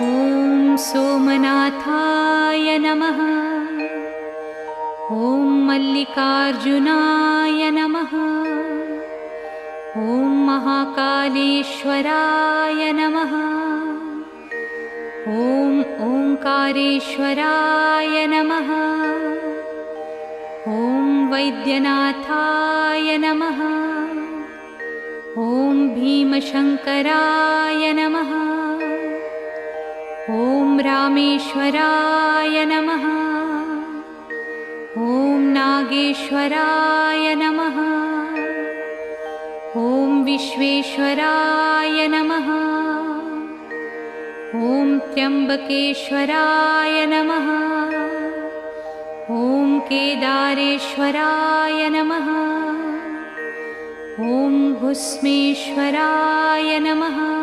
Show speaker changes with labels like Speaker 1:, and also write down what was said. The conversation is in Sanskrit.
Speaker 1: ॐ सोमनाथाय नमः। ॐ मल्लिकार्जुनाय नमः। ॐ महाकालेश्वराय नमः। ॐ ओंकारेश्वराय नमः। ॐ वैद्यनाथाय नमः। ॐ भीमशङ्कराय नमः। ॐ रामेश्वराय नमः। ॐ नागेश्वराय नमः। ॐ विश्वेश्वराय नमः। ॐ त्र्यम्बकेश्वराय नमः। ॐ केदारेश्वराय नमः। ॐ भुस्मेश्वराय नमः।